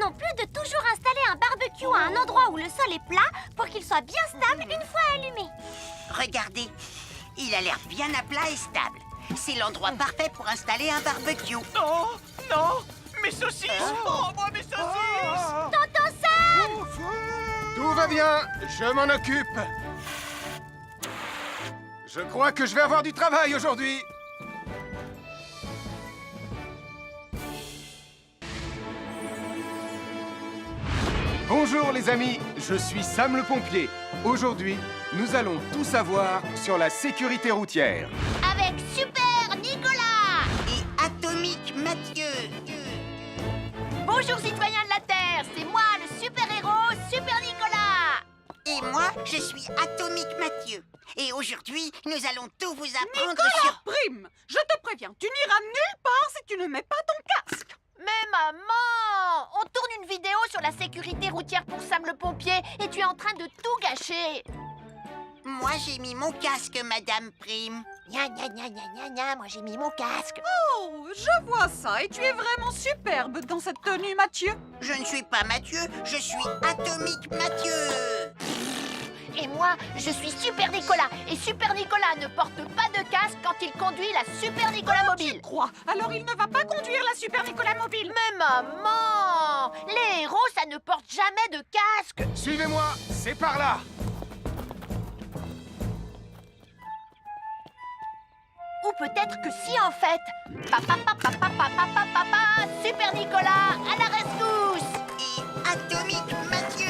non plus de toujours installer un barbecue à un endroit où le sol est plat pour qu'il soit bien stable une fois allumé. Regardez, il a l'air bien à plat et stable. C'est l'endroit parfait pour installer un barbecue. Oh, non! Mes saucisses! Oh, moi, mes saucisses! Tonton Sam! Tout va bien, je m'en occupe. Je crois que je vais avoir du travail aujourd'hui. Bonjour les amis, je suis Sam le pompier. Aujourd'hui, nous allons tout savoir sur la sécurité routière. Avec Super Nicolas! Et Atomique Mathieu. Bonjour citoyens de la Terre, c'est moi le super-héros Super Nicolas. Et moi, je suis Atomique Mathieu. Et aujourd'hui, nous allons tout vous apprendre Nicolas, sur... Prime, je te préviens, tu n'iras nulle part si tu ne mets pas ton casque. Mais maman, on tourne une vidéo sur la sécurité routière pour Sam le pompier et tu es en train de tout gâcher. Moi, j'ai mis mon casque, Madame Prime. Gna gna gna gna gna gna, moi j'ai mis mon casque. Oh, je vois ça et tu es vraiment superbe dans cette tenue, Mathieu. Je ne suis pas Mathieu, je suis Atomique Mathieu. Et moi, je suis Super Nicolas. Et Super Nicolas ne porte pas de casque quand il conduit la Super Nicolas mobile. Tu crois? Alors il ne va pas conduire la Super Nicolas mobile. Mais maman, les héros, ça ne porte jamais de casque. Suivez-moi, c'est par là. Ou peut-être que si en fait. Papa, papa, papa, papa, papa, Super Nicolas, à la rescousse. Et Atomique Mathieu.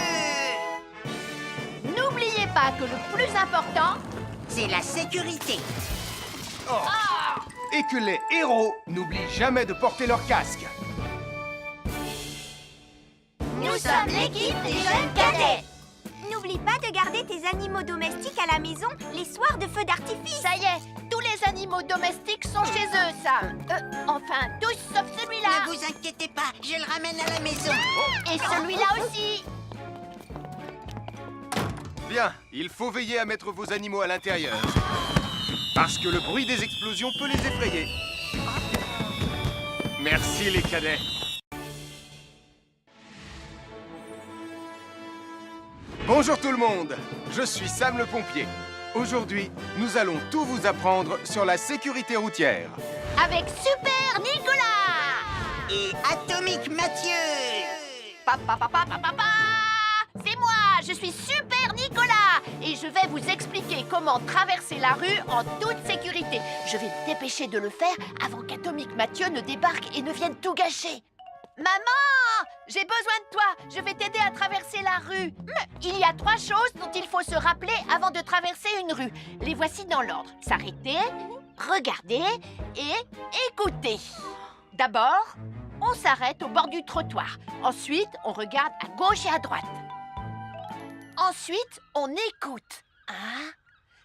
N'oubliez pas que le plus important, c'est la sécurité. Oh. Et que les héros n'oublient jamais de porter leur casque. Nous sommes l'équipe des jeunes cadets. N'oublie pas de garder tes animaux domestiques à la maison les soirs de feu d'artifice. ça y est, tous les animaux domestiques sont chez eux, Sam. Enfin, tous sauf celui-là. Ne vous inquiétez pas, je le ramène à la maison. Et celui-là aussi. Bien, il faut veiller à mettre vos animaux à l'intérieur. Parce que le bruit des explosions peut les effrayer. Merci les cadets. Bonjour tout le monde, je suis Sam le pompier. Aujourd'hui, nous allons tout vous apprendre sur la sécurité routière. Avec Super Nicolas. Et Atomique Mathieu. Papa, papa, papa, papa. C'est moi, je suis Super Nicolas. Et je vais vous expliquer comment traverser la rue en toute sécurité. Je vais me dépêcher de le faire avant qu'Atomique Mathieu ne débarque et ne vienne tout gâcher. Maman, j'ai besoin de toi. Je vais t'aider à traverser la rue. Mais il y a 3 choses dont il faut se rappeler avant de traverser une rue. Les voici dans l'ordre. S'arrêter, regarder et écouter. D'abord, on s'arrête au bord du trottoir. Ensuite, on regarde à gauche et à droite. Ensuite, on écoute. Hein?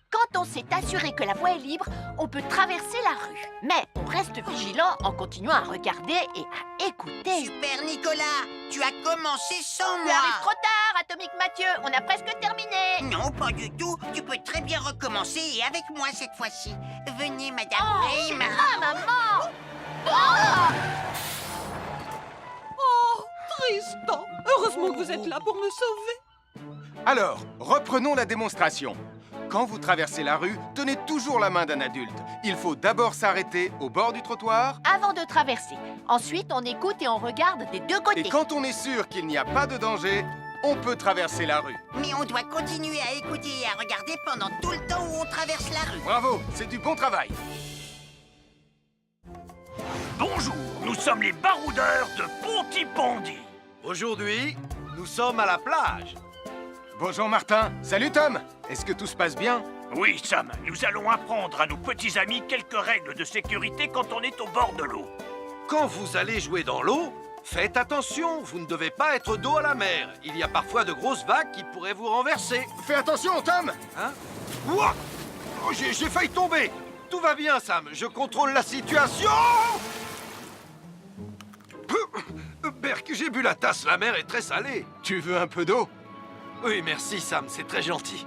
Quand on s'est assuré que la voie est libre, on peut traverser la rue. Mais on reste vigilant en continuant à regarder et à écouter. Super Nicolas, tu as commencé sans Tu moi. arrives trop tard, Atomique Mathieu. On a presque terminé. Non, pas du tout. Tu peux très bien recommencer et avec moi cette fois-ci. Venez, Madame Prime. Ah, maman! Oh! Oh, Tristan. Heureusement que vous êtes là pour me sauver. Alors, reprenons la démonstration. Quand vous traversez la rue, tenez toujours la main d'un adulte. Il faut d'abord s'arrêter au bord du trottoir. Avant de traverser. Ensuite, on écoute et on regarde des deux côtés. Et quand on est sûr qu'il n'y a pas de danger, on peut traverser la rue. Mais on doit continuer à écouter et à regarder pendant tout le temps où on traverse la rue. Bravo, c'est du bon travail. Bonjour, nous sommes les baroudeurs de Pontypandy. Aujourd'hui, nous sommes à la plage. Bonjour Martin. Salut Tom. Est-ce que tout se passe bien? Oui, Sam, nous allons apprendre à nos petits amis quelques règles de sécurité quand on est au bord de l'eau. Quand vous allez jouer dans l'eau, faites attention, vous ne devez pas être dos à la mer. Il y a parfois de grosses vagues qui pourraient vous renverser. Fais attention, Tom. Hein? Ouah! Oh, j'ai failli tomber. Tout va bien, Sam, je contrôle la situation. Berk, j'ai bu la tasse, la mer est très salée. Tu veux un peu d'eau? Oui, merci, Sam, c'est très gentil.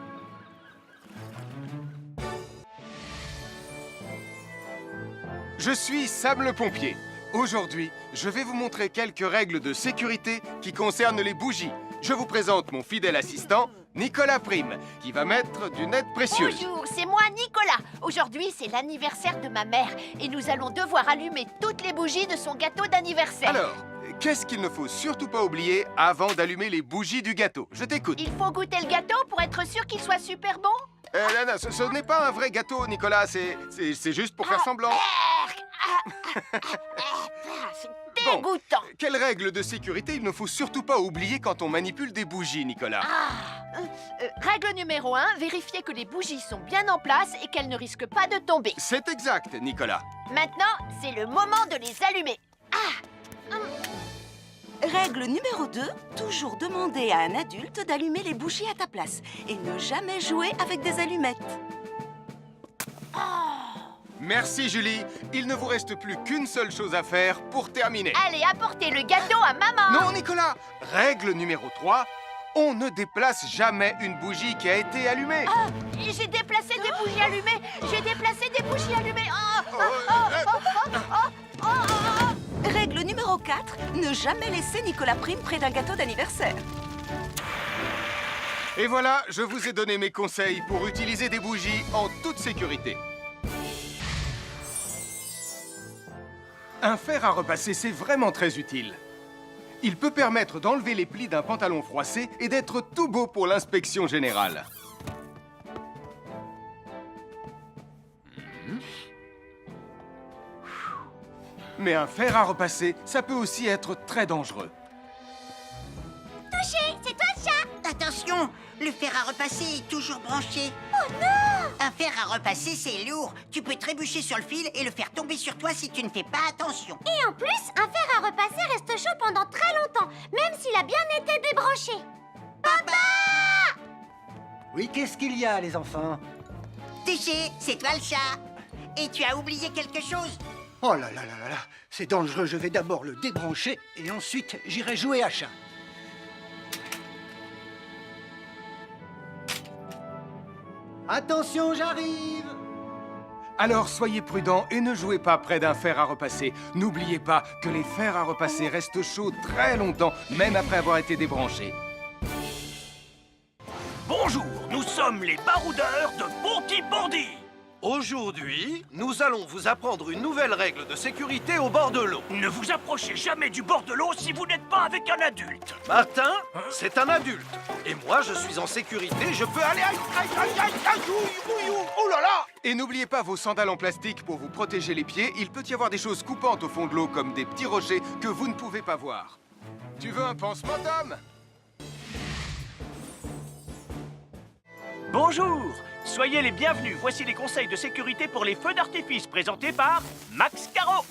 Je suis Sam le pompier. Aujourd'hui, je vais vous montrer quelques règles de sécurité qui concernent les bougies. Je vous présente mon fidèle assistant, Nicolas Prime, qui va mettre d'une aide précieuse. Bonjour, c'est moi Nicolas. Aujourd'hui, c'est l'anniversaire de ma mère et nous allons devoir allumer toutes les bougies de son gâteau d'anniversaire. Alors, qu'est-ce qu'il ne faut surtout pas oublier avant d'allumer les bougies du gâteau? Je t'écoute. Il faut goûter le gâteau pour être sûr qu'il soit super bon. Non, ce n'est pas un vrai gâteau, Nicolas. C'est juste pour faire semblant. C'est dégoûtant. Quelles règles de sécurité il ne faut surtout pas oublier quand on manipule des bougies, Nicolas? Règle numéro 1, vérifier que les bougies sont bien en place et qu'elles ne risquent pas de tomber. C'est exact, Nicolas. Maintenant, c'est le moment de les allumer. Règle numéro 2, toujours demander à un adulte d'allumer les bougies à ta place et ne jamais jouer avec des allumettes. Merci, Julie. Il ne vous reste plus qu'une seule chose à faire pour terminer. Allez, apportez le gâteau à maman. Non, Nicolas. Règle numéro 3, on ne déplace jamais une bougie qui a été allumée. J'ai déplacé des bougies allumées. J'ai déplacé des bougies allumées. Règle numéro 4, ne jamais laisser Nicolas Prime près d'un gâteau d'anniversaire. Et voilà, je vous ai donné mes conseils pour utiliser des bougies en toute sécurité. Un fer à repasser, c'est vraiment très utile. Il peut permettre d'enlever les plis d'un pantalon froissé et d'être tout beau pour l'inspection générale. Mais un fer à repasser, ça peut aussi être très dangereux. Touché, c'est toi le chat. Attention, le fer à repasser est toujours branché. Oh non! Un fer à repasser, c'est lourd. Tu peux trébucher sur le fil et le faire tomber sur toi si tu ne fais pas attention. Et en plus, un fer à repasser reste chaud pendant très longtemps, même s'il a bien été débranché. Papa! Oui, qu'est-ce qu'il y a, les enfants? Touché, c'est toi le chat. Et tu as oublié quelque chose? Oh là là là là là, c'est dangereux, je vais d'abord le débrancher et ensuite j'irai jouer à chat. Attention, j'arrive! Alors soyez prudents et ne jouez pas près d'un fer à repasser. N'oubliez pas que les fers à repasser restent chauds très longtemps, même après avoir été débranchés. Bonjour, nous sommes les baroudeurs de Pontypandy. Aujourd'hui, nous allons vous apprendre une nouvelle règle de sécurité au bord de l'eau. Ne vous approchez jamais du bord de l'eau si vous n'êtes pas avec un adulte. Martin, c'est un adulte. Et moi, je suis en sécurité, je peux aller... Aïe, aïe, aïe, aïe, aïe, ouïe, ouïe, oh là là! Et n'oubliez pas vos sandales en plastique pour vous protéger les pieds. Il peut y avoir des choses coupantes au fond de l'eau, comme des petits rochers que vous ne pouvez pas voir. Tu veux un pansement, Tom? Bonjour, soyez les bienvenus. Voici les conseils de sécurité pour les feux d'artifice présentés par Max Caro.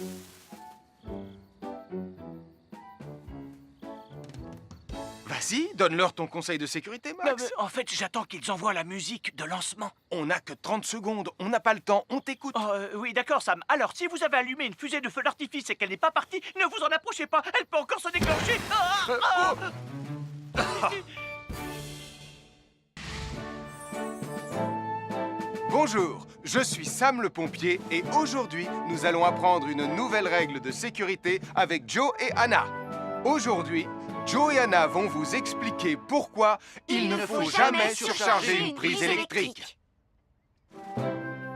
Vas-y, donne-leur ton conseil de sécurité, Max. En fait, j'attends qu'ils envoient la musique de lancement. On n'a que 30 secondes, on n'a pas le temps, on t'écoute. Oui, d'accord, Sam. Alors, si vous avez allumé une fusée de feu d'artifice et qu'elle n'est pas partie, ne vous en approchez pas. Elle peut encore se déclencher. Bonjour, je suis Sam le pompier et aujourd'hui, nous allons apprendre une nouvelle règle de sécurité avec Joe et Anna. Aujourd'hui, Joe et Anna vont vous expliquer pourquoi il ne faut jamais surcharger une prise électrique.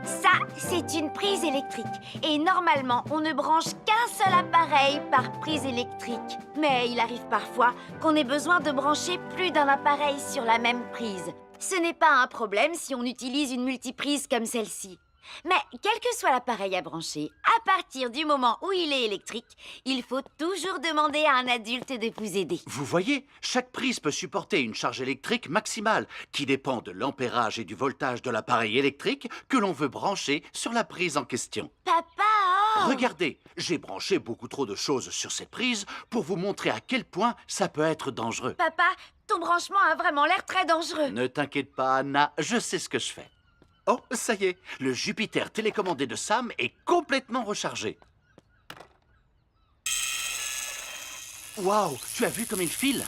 Ça, c'est une prise électrique. Et normalement, on ne branche qu'un seul appareil par prise électrique. Mais il arrive parfois qu'on ait besoin de brancher plus d'un appareil sur la même prise. Ce n'est pas un problème si on utilise une multiprise comme celle-ci. Mais quel que soit l'appareil à brancher, à partir du moment où il est électrique, il faut toujours demander à un adulte de vous aider. Vous voyez, chaque prise peut supporter une charge électrique maximale qui dépend de l'ampérage et du voltage de l'appareil électrique que l'on veut brancher sur la prise en question. Papa! Regardez, j'ai branché beaucoup trop de choses sur cette prise pour vous montrer à quel point ça peut être dangereux. Papa, ton branchement a vraiment l'air très dangereux. Ne t'inquiète pas, Anna, je sais ce que je fais. Oh, ça y est, le Jupiter télécommandé de Sam est complètement rechargé. Waouh, tu as vu comme il file?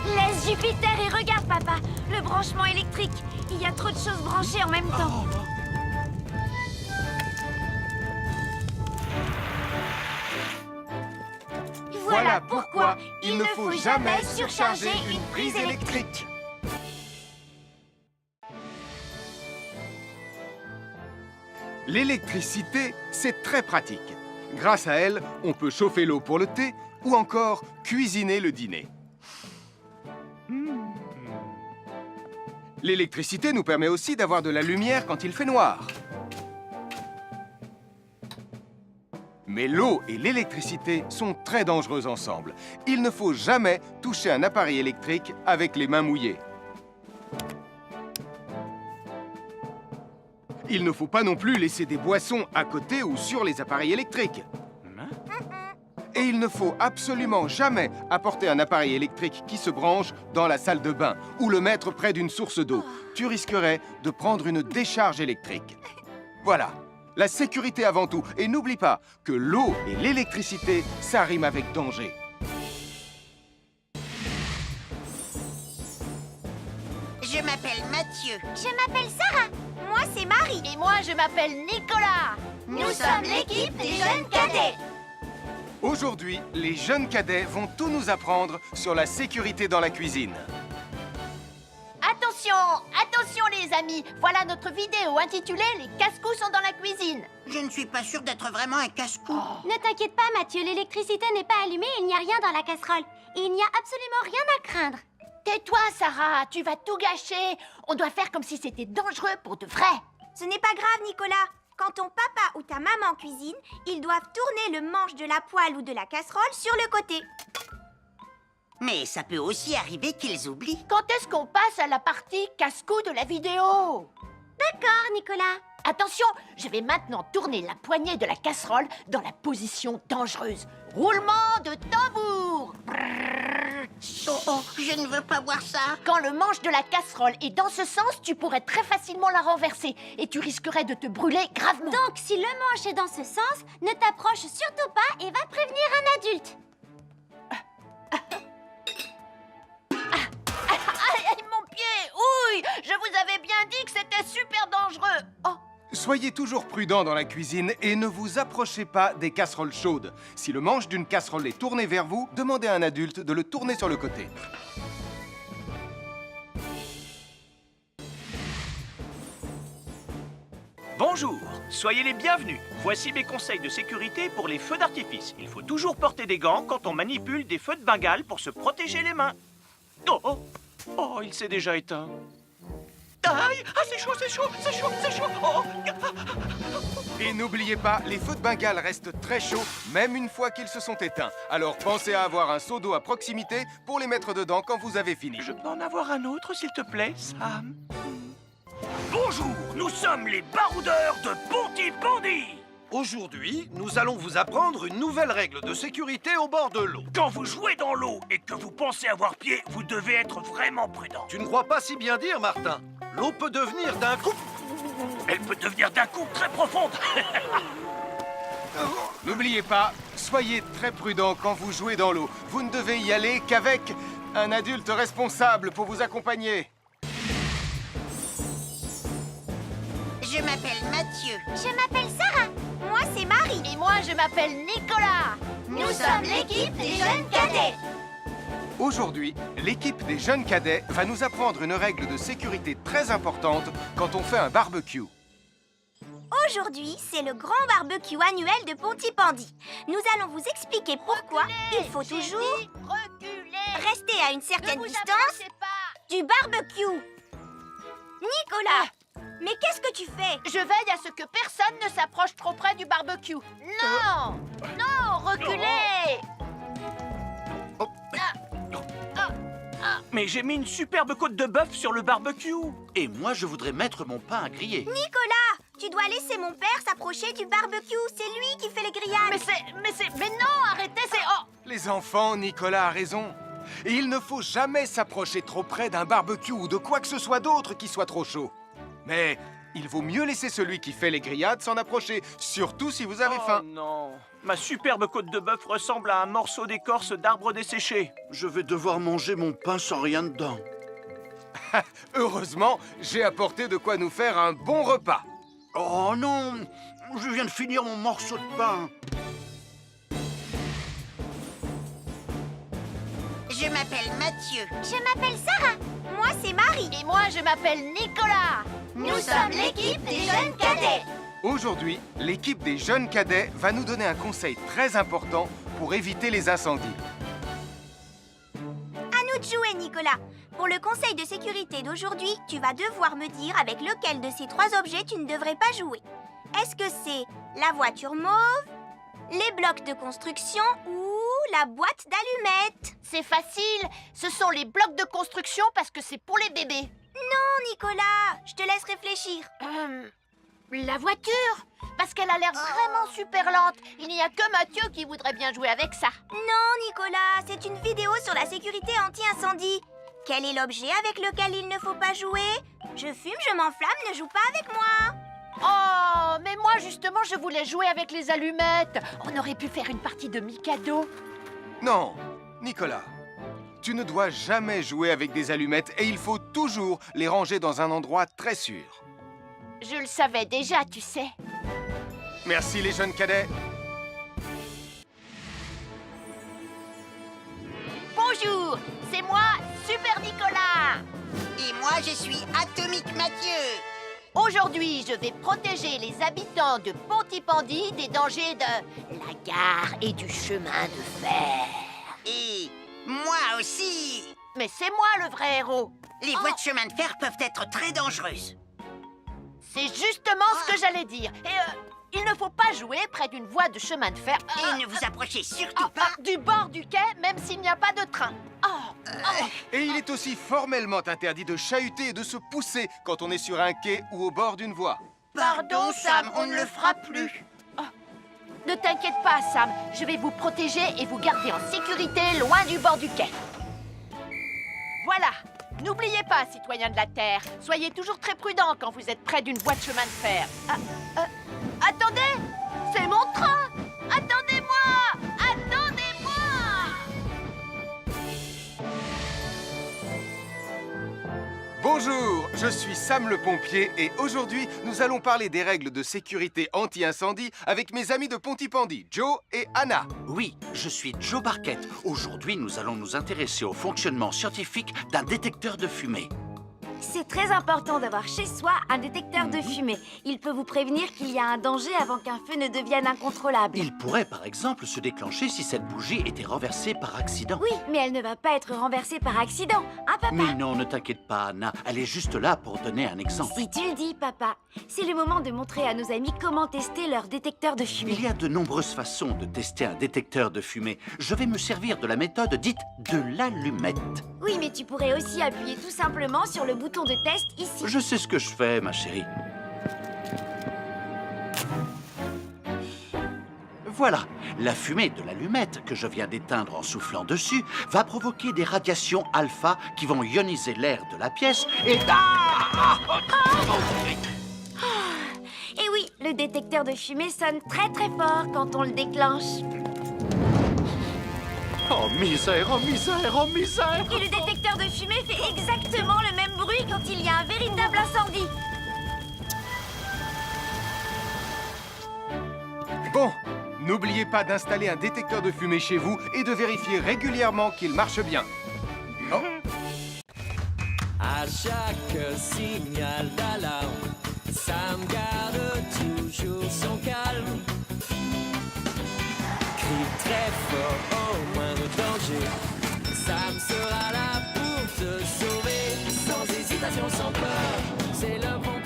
Laisse Jupiter et regarde, papa. Le branchement électrique. Il y a trop de choses branchées en même temps. Voilà pourquoi il ne faut jamais surcharger une prise électrique. L'électricité, c'est très pratique. Grâce à elle, on peut chauffer l'eau pour le thé ou encore cuisiner le dîner. L'électricité nous permet aussi d'avoir de la lumière quand il fait noir. Mais l'eau et l'électricité sont très dangereux ensemble. Il ne faut jamais toucher un appareil électrique avec les mains mouillées. Il ne faut pas non plus laisser des boissons à côté ou sur les appareils électriques. Et il ne faut absolument jamais apporter un appareil électrique qui se branche dans la salle de bain ou le mettre près d'une source d'eau. Tu risquerais de prendre une décharge électrique. Voilà, la sécurité avant tout. Et n'oublie pas que l'eau et l'électricité, ça rime avec danger. Je m'appelle Mathieu. Je m'appelle Sarah. Moi, c'est Marie. Et moi, je m'appelle Nicolas. Nous sommes l'équipe des jeunes cadets. Aujourd'hui, les jeunes cadets vont tout nous apprendre sur la sécurité dans la cuisine. Attention, attention les amis. Voilà notre vidéo intitulée « Les casse-cou sont dans la cuisine ». Je ne suis pas sûre d'être vraiment un casse-cou. Ne t'inquiète pas, Mathieu, l'électricité n'est pas allumée et il n'y a rien dans la casserole. Et il n'y a absolument rien à craindre. Tais-toi, Sarah, tu vas tout gâcher. On doit faire comme si c'était dangereux pour de vrai. Ce n'est pas grave, Nicolas. Quand ton papa ou ta maman cuisine, ils doivent tourner le manche de la poêle ou de la casserole sur le côté. Mais ça peut aussi arriver qu'ils oublient. Quand est-ce qu'on passe à la partie casse-cou de la vidéo? D'accord, Nicolas. Attention, je vais maintenant tourner la poignée de la casserole dans la position dangereuse. Roulement de tambour. Oh, je ne veux pas voir ça. Quand le manche de la casserole est dans ce sens, tu pourrais très facilement la renverser et tu risquerais de te brûler gravement. Donc, si le manche est dans ce sens, ne t'approche surtout pas et va prévenir un adulte. Aïe, mon pied! Ouille! Je vous avais bien dit que c'était super dangereux. Oh! Soyez toujours prudents dans la cuisine et ne vous approchez pas des casseroles chaudes. Si le manche d'une casserole est tourné vers vous, demandez à un adulte de le tourner sur le côté. Bonjour, soyez les bienvenus. Voici mes conseils de sécurité pour les feux d'artifice. Il faut toujours porter des gants quand on manipule des feux de Bengale pour se protéger les mains. Oh, oh, oh, il s'est déjà éteint. Aïe, ah, c'est chaud, c'est chaud, c'est chaud, c'est chaud. Oh. Et n'oubliez pas, les feux de Bengale restent très chauds, même une fois qu'ils se sont éteints. Alors pensez à avoir un seau d'eau à proximité pour les mettre dedans quand vous avez fini. Je peux en avoir un autre, s'il te plaît, Sam? Bonjour, nous sommes les baroudeurs de Pontypandy. Aujourd'hui, nous allons vous apprendre une nouvelle règle de sécurité au bord de l'eau. Quand vous jouez dans l'eau et que vous pensez avoir pied, vous devez être vraiment prudent. Tu ne crois pas si bien dire, Martin? L'eau peut devenir d'un coup... Elle peut devenir d'un coup très profonde. N'oubliez pas, soyez très prudents quand vous jouez dans l'eau. Vous ne devez y aller qu'avec un adulte responsable pour vous accompagner. Je m'appelle Mathieu. Je m'appelle Sarah. Moi, c'est Marie. Et moi, je m'appelle Nicolas. Nous sommes l'équipe des jeunes cadets. Aujourd'hui, l'équipe des jeunes cadets va nous apprendre une règle de sécurité très importante quand on fait un barbecue. Aujourd'hui, c'est le grand barbecue annuel de Pontypandy. Nous allons vous expliquer pourquoi il faut toujours rester à une certaine distance du barbecue. Nicolas, mais qu'est-ce que tu fais? Je veille à ce que personne ne s'approche trop près du barbecue. Non! Non, reculez! Mais j'ai mis une superbe côte de bœuf sur le barbecue. Et moi, je voudrais mettre mon pain à griller. Nicolas, tu dois laisser mon père s'approcher du barbecue. C'est lui qui fait les grillades. Mais non, arrêtez, c'est... Oh! Les enfants, Nicolas a raison. Et il ne faut jamais s'approcher trop près d'un barbecue ou de quoi que ce soit d'autre qui soit trop chaud. Mais il vaut mieux laisser celui qui fait les grillades s'en approcher, surtout si vous avez faim. Oh non, ma superbe côte de bœuf ressemble à un morceau d'écorce d'arbre desséché. Je vais devoir manger mon pain sans rien dedans. Heureusement, j'ai apporté de quoi nous faire un bon repas. Oh non, je viens de finir mon morceau de pain. Je m'appelle Mathieu. Je m'appelle Sarah. Moi, c'est Marie. Et moi, je m'appelle Nicolas. Nous sommes l'équipe des jeunes cadets. Aujourd'hui, l'équipe des jeunes cadets va nous donner un conseil très important pour éviter les incendies. À nous de jouer, Nicolas. Pour le conseil de sécurité d'aujourd'hui, tu vas devoir me dire avec lequel de ces 3 objets tu ne devrais pas jouer. Est-ce que c'est la voiture mauve, les blocs de construction ou la boîte d'allumettes? C'est facile. Ce sont les blocs de construction parce que c'est pour les bébés. Non, Nicolas, je te laisse réfléchir. La voiture, parce qu'elle a l'air vraiment super lente. Il n'y a que Mathieu qui voudrait bien jouer avec ça. Non, Nicolas, c'est une vidéo sur la sécurité anti-incendie. Quel est l'objet avec lequel il ne faut pas jouer? Je fume, je m'enflamme, ne joue pas avec moi. Oh, mais moi justement, je voulais jouer avec les allumettes. On aurait pu faire une partie de Mikado. Non, Nicolas, tu ne dois jamais jouer avec des allumettes et il faut toujours les ranger dans un endroit très sûr. Je le savais déjà, tu sais. Merci les jeunes cadets. Bonjour, c'est moi, Super Nicolas. Et moi, je suis Atomique Mathieu. Aujourd'hui, je vais protéger les habitants de Pontypandy des dangers de la gare et du chemin de fer. Et moi aussi. Mais c'est moi le vrai héros. Les voies de chemin de fer peuvent être très dangereuses. C'est justement ce que j'allais dire. Et il ne faut pas jouer près d'une voie de chemin de fer. Et ne vous approchez surtout pas du bord du quai, même s'il n'y a pas de train. Et il est aussi formellement interdit de chahuter et de se pousser quand on est sur un quai ou au bord d'une voie. Pardon, Sam, on ne le fera plus. Ne t'inquiète pas, Sam. Je vais vous protéger et vous garder en sécurité loin du bord du quai. Voilà. N'oubliez pas, citoyens de la Terre, soyez toujours très prudents quand vous êtes près d'une voie de chemin de fer. Attendez! C'est mon train! Attendez-moi! Attendez-moi! Bonjour, je suis Sam le pompier et aujourd'hui, nous allons parler des règles de sécurité anti-incendie avec mes amis de Pontypandy, Joe et Anna. Oui, je suis Joe Barquette. Aujourd'hui, nous allons nous intéresser au fonctionnement scientifique d'un détecteur de fumée. C'est très important d'avoir chez soi un détecteur de fumée. Il peut vous prévenir qu'il y a un danger avant qu'un feu ne devienne incontrôlable. Il pourrait, par exemple, se déclencher si cette bougie était renversée par accident. Oui, mais elle ne va pas être renversée par accident, hein, papa? Mais non, ne t'inquiète pas, Anna. Elle est juste là pour donner un exemple. Si tu le dis, papa. C'est le moment de montrer à nos amis comment tester leur détecteur de fumée. Il y a de nombreuses façons de tester un détecteur de fumée. Je vais me servir de la méthode dite de l'allumette. Oui, mais tu pourrais aussi appuyer tout simplement sur le bouton de test ici. Je sais ce que je fais, ma chérie. Voilà, la fumée de l'allumette que je viens d'éteindre en soufflant dessus va provoquer des radiations alpha qui vont ioniser l'air de la pièce et... Et oui, le détecteur de fumée sonne très très fort quand on le déclenche. Oh misère, oh misère, oh misère! Et le détecteur de fumée fait exactement le même bruit quand il y a un véritable incendie. Bon, n'oubliez pas d'installer un détecteur de fumée chez vous et de vérifier régulièrement qu'il marche bien. Oh. À chaque signal d'alarme, Sam garde toujours son calme. Crie très fort au moindre danger. Sam sera là pour te sauver, sans hésitation, sans peur. C'est le bon